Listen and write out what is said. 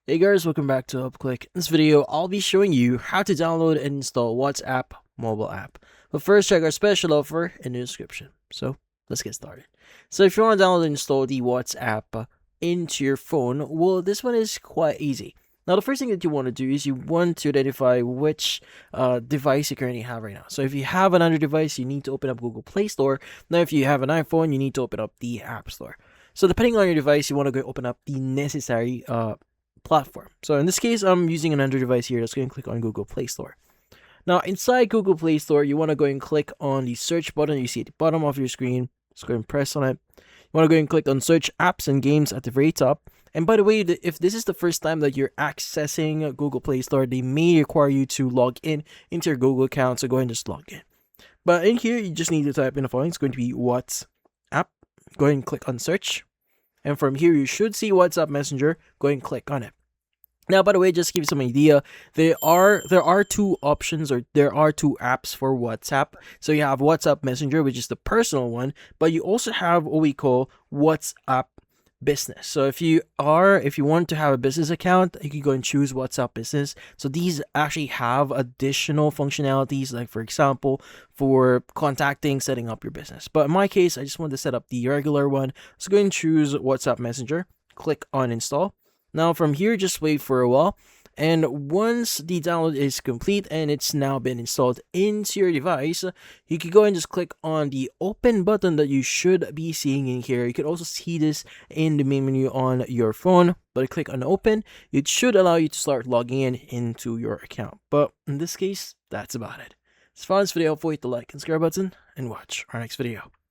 Hey guys, welcome back to UpClick. In this video, I'll be showing you how to download and install WhatsApp mobile app. But first, check our special offer in the description. So, let's get started. So, if you want to download and install the WhatsApp into your phone, well, this one is quite easy. Now, the first thing that you want to do is you want to identify which device you currently have right now. So, if you have another device, you need to open up Google Play Store. Now, if you have an iPhone, you need to open up the App Store. So, depending on your device, you want to go open up the necessary platform. So in this case, I'm using an Android device here. Let's go and click on Google Play Store. Now inside Google Play Store, you want to go and click on the search button you see at the bottom of your screen. Let's go and press on it. You want to go and click on search apps and games at the very top. And by the way, if this is the first time that you're accessing Google Play Store, they may require you to log in into your Google account. So go ahead and just log in. But in here, you just need to type in the following. It's going to be WhatsApp. Go ahead and click on search. And from here, you should see WhatsApp Messenger. Go ahead and click on it. Now, by the way, just to give you some idea, there are two options, or there are two apps for WhatsApp. So you have WhatsApp Messenger, which is the personal one, but you also have what we call WhatsApp Business. So if you want to have a business account, you can go and choose WhatsApp Business. So these actually have additional functionalities, like for example, for contacting, setting up your business. But in my case, I just want to set up the regular one. So go and choose WhatsApp Messenger, click on install. Now from here, just wait for a while, and once the download is complete and it's now been installed into your device, you can go and just click on the open button that you should be seeing in here. You can also see this in the main menu on your phone, but click on open. It should allow you to start logging in into your account. But in this case, that's about it. If you found this video helpful, hit the like and subscribe button and watch our next video.